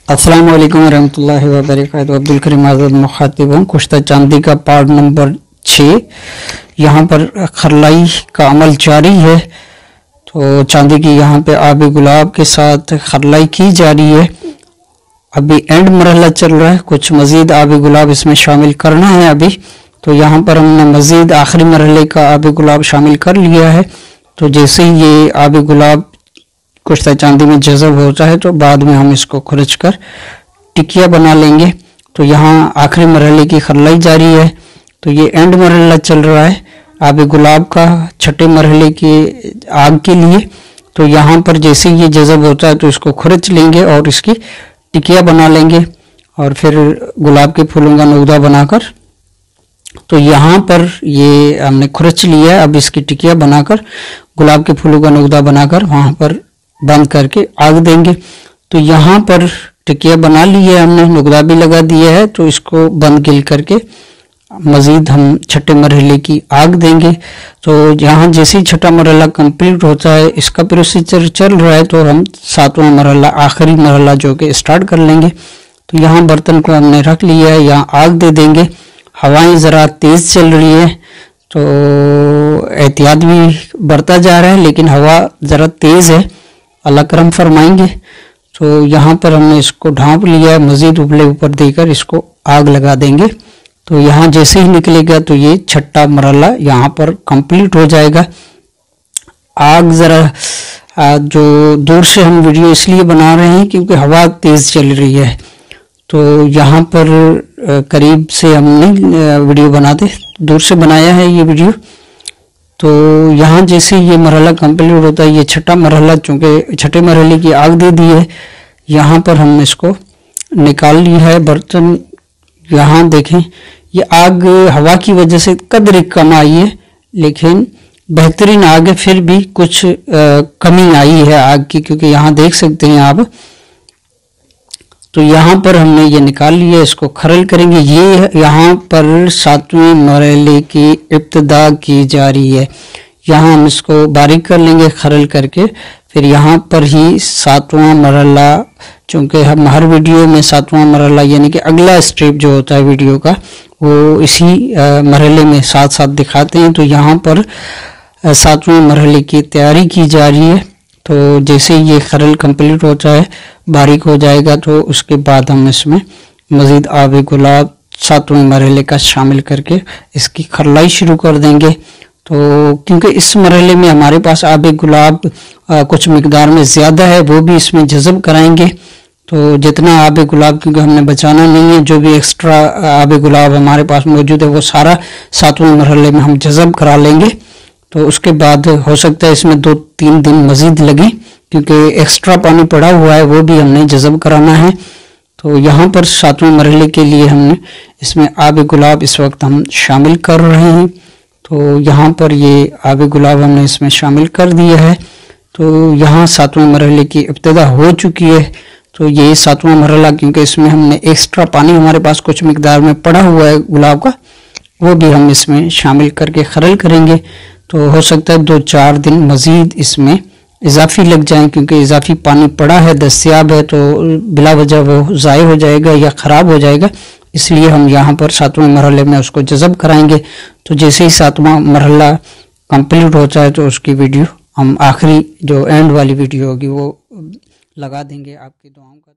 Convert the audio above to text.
अस्सलाम वालेकुम रहमतुल्लाहि व बरकातहू। अब्दुल करीम आज़ाद मुखातिब हूँ। कुश्ता चांदी का पार्ट नंबर 6। यहाँ पर खरलाई का अमल जारी है। तो चांदी की यहाँ पे आबे गुलाब के साथ खरलाई की जा रही है। अभी एंड मरहला चल रहा है, कुछ मज़ीद आबे गुलाब इसमें शामिल करना है अभी। तो यहाँ पर हमने मज़ीद आखिरी मरहले का आबे गुलाब शामिल कर लिया है। तो जैसे ही ये आबे गुलाब कुश्ता चांदी में जज़ब होता है तो बाद में हम इसको खुरच कर टिकिया बना लेंगे। तो यहाँ आखिरी मरहले की खरलाई जारी है। तो ये एंड मरहला चल रहा है आबे गुलाब का छठे मरहले की आग के लिए। तो यहाँ पर जैसे ये जज़ब होता है तो इसको खुरच लेंगे और इसकी टिकिया बना लेंगे और फिर गुलाब के फूलों का नुगदा बनाकर, तो यहाँ पर ये हमने खुरच लिया है। अब इसकी टिकिया बनाकर गुलाब के फूलों का नुगदा बनाकर वहाँ पर बंद करके आग देंगे। तो यहाँ पर टिकिया बना ली है हमने, नुगदा भी लगा दिया है। तो इसको बंद गिल करके मज़ीद हम छठे मरहले की आग देंगे। तो यहाँ जैसे ही छठा मरहला कंप्लीट होता है, इसका प्रोसीजर चल रहा है, तो हम सातवां मरहला आखिरी मरहला जो कि स्टार्ट कर लेंगे। तो यहाँ बर्तन को हमने रख लिया है, यहाँ आग दे देंगे। हवाएं ज़रा तेज़ चल रही है तो एहतियात भी बढ़ता जा रहा है, लेकिन हवा ज़रा तेज़ है, अल्लाह करम फरमाएंगे। तो यहाँ पर हमने इसको ढांप लिया है, मज़ीद उपले ऊपर देकर इसको आग लगा देंगे। तो यहाँ जैसे ही निकलेगा तो ये छठा मरहला यहाँ पर कंप्लीट हो जाएगा। आग ज़रा जो दूर से हम वीडियो इसलिए बना रहे हैं क्योंकि हवा तेज़ चल रही है। तो यहाँ पर करीब से हमने वीडियो बनाते, दूर से बनाया है ये वीडियो। तो यहाँ जैसे ये मरहला कंप्लीट होता है, ये छठा मरहला, चूँकि छठे मरहले की आग दे दी है, यहाँ पर हम इसको निकाल लिया है बर्तन। यहाँ देखें ये आग हवा की वजह से कदर कम आई है, लेकिन बेहतरीन आग है। फिर भी कुछ कमी आई है आग की, क्योंकि यहाँ देख सकते हैं आप। तो यहाँ पर हमने ये निकाल लिया, इसको खरल करेंगे। ये यहाँ पर सातवें मरहले की इब्तिदा की जा रही है। यहाँ हम इसको बारीक कर लेंगे खरल करके। फिर यहाँ पर ही सातवां मरहला, चूँकि हम हर वीडियो में सातवां मरहला यानी कि अगला स्टेप जो होता है वीडियो का, वो इसी मरहले में साथ साथ दिखाते हैं। तो यहाँ पर सातवें मरहले की तैयारी की जा रही है। तो जैसे ये खरल कंप्लीट होता है, बारीक हो जाएगा, तो उसके बाद हम इसमें मज़ीद आबे गुलाब सातवें मरहले का शामिल करके इसकी खरलाई शुरू कर देंगे। तो क्योंकि इस मरहले में हमारे पास आबे गुलाब कुछ मिकदार में ज़्यादा है, वो भी इसमें जज़ब कराएंगे। तो जितना आबे गुलाब, क्योंकि हमने बचाना नहीं है, जो भी एक्स्ट्रा आबे गुलाब हमारे पास मौजूद है वो सारा सातवें मरहले में हम जज़ब करा लेंगे। तो उसके बाद हो सकता है इसमें 2-3 दिन मज़ीद लगे, क्योंकि एक्स्ट्रा पानी पड़ा हुआ है, वो भी हमने जज़ब कराना है। तो यहाँ पर सातवें मरहले के लिए हमने इसमें आबे गुलाब इस वक्त हम शामिल कर रहे हैं। तो यहाँ पर ये आबे गुलाब हमने इसमें शामिल कर दिया है। तो यहाँ सातवें मरहले की इब्तिदा हो चुकी है। तो ये सातवां मरहला, क्योंकि इसमें हमने एक्स्ट्रा पानी हमारे पास कुछ मिकदार में पड़ा हुआ है गुलाब का, वो भी हम इसमें शामिल करके खरल करेंगे। तो हो सकता है 2-4 दिन मज़ीद इसमें इजाफी लग जाए, क्योंकि इजाफी पानी पड़ा है, दस्तियाब है, तो बिला वजह वो ज़ाय हो जाएगा या ख़राब हो जाएगा। इसलिए हम यहाँ पर सातवें मरहले में उसको जज़ब कराएंगे। तो जैसे ही सातवां मरहला कंप्लीट होता है तो उसकी वीडियो हम आखिरी जो एंड वाली वीडियो होगी वो लगा देंगे। आपकी दुआओं का